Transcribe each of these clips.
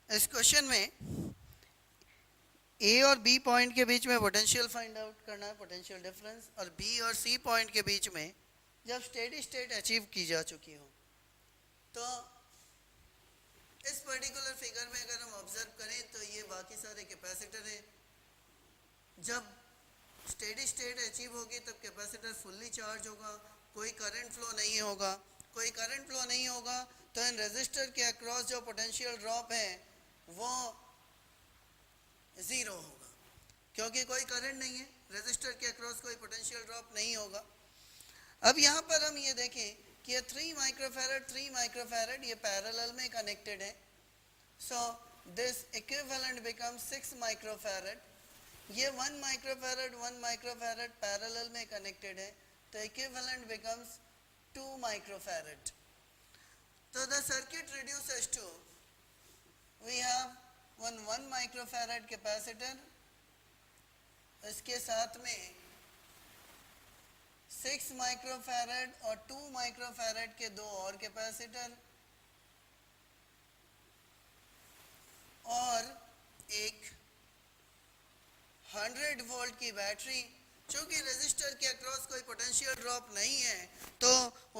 इस क्वेश्चन में ए और बी पॉइंट के बीच में पोटेंशियल फाइंड आउट करना है, पोटेंशियल डिफरेंस, और बी और सी पॉइंट के बीच में जब स्टेडी स्टेट अचीव की जा चुकी हो। तो इस पर्टिकुलर फिगर में अगर हम ऑब्जर्व करें तो ये बाकी सारे कैपेसिटर है। जब स्टेडी स्टेट अचीव होगी तब कैपेसिटर फुल्ली चार्ज होगा, कोई करंट फ्लो नहीं होगा। कोई करंट फ्लो नहीं होगा तो इन रेजिस्टर के अक्रॉस जो पोटेंशियल ड्रॉप है वो ज़ीरो होगा, क्योंकि कोई करंट नहीं है, रेजिस्टर के अक्रॉस कोई पोटेंशियल ड्रॉप नहीं होगा। अब यहाँ पर हम ये देखें कि ये 3 माइक्रोफैरड ये पैरेलल में कनेक्टेड है। So this equivalent become 6 microfarad. ये 1 माइक्रोफैरड पैरेलल में कनेक्टेड है, तो इक्विवेलेंट बिकम्स 2 माइक्रोफैरड। तो the circuit reduces to, we have 1 microfarad capacitor, इसके साथ में 6 माइक्रोफैरड और 2 माइक्रोफैरड के दो और कैपेसिटर, और एक 100 वोल्ट की बैटरी। चूंकि रेजिस्टर के अक्रॉस कोई पोटेंशियल ड्रॉप नहीं है तो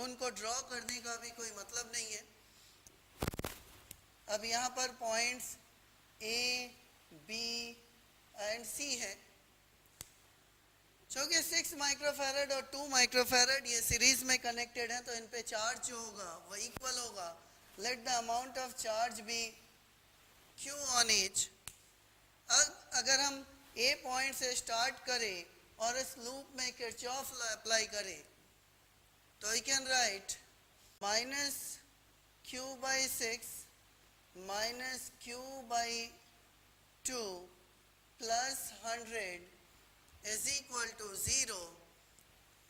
उनको ड्रॉ करने का भी कोई मतलब नहीं है। अब यहाँ पर पॉइंट्स ए, बी एंड सी है। चूंकि 6 माइक्रोफैरड और 2 माइक्रोफैरड ये सीरीज में कनेक्टेड है तो इन पे चार्ज जो होगा वो इक्वल होगा। Let the amount of charge be Q on each. अगर हम ए पॉइंट से स्टार्ट करें और इस लूप में किरचॉफ अप्लाई करें तो you can write minus Q by 6 minus Q by 2 plus 100 is equal to 0।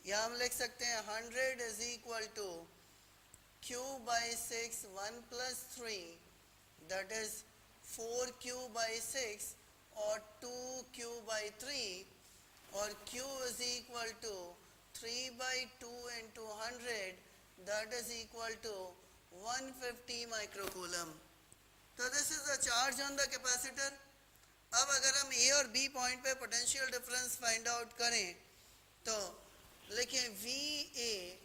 या हम लिख सकते हैं 100 is equal to Q by 6 1 plus 3 that is 4Q by 6 और 2Q बाई 3, और Q is equal to 3 by 2 into 100 that is equal to 150 microcoulomb. तो this is the charge on the capacitor. अब अगर हम ए और B point पे potential difference find out करें तो लिखें V A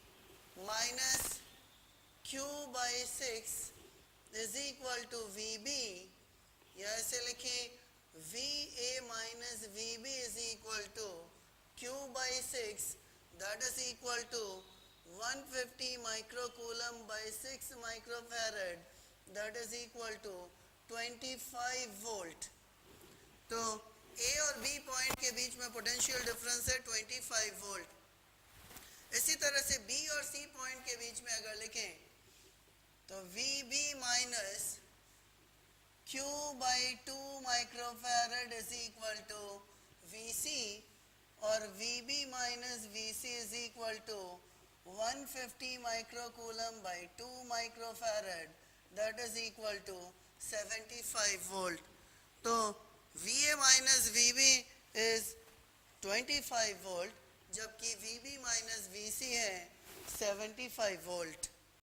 minus Q by 6 is equal to V B, या ऐसे लिखें V A minus V B is equal to Q by 6 that is equal to 150 microcoulomb by 6 microfarad that is equal to 25 volt. तो A और B point के बीच में potential difference है 25 volt. इसी तरह से बी और सी पॉइंट के बीच में अगर लिखें तो V B minus Q by 2 microfarad is equal to V C, और V B minus V C is equal to 150 microcoulomb by 2 microfarad that is equal to 75 volt. तो VA minus VB is 25 volt, जबकि VB minus VC है 75 volt.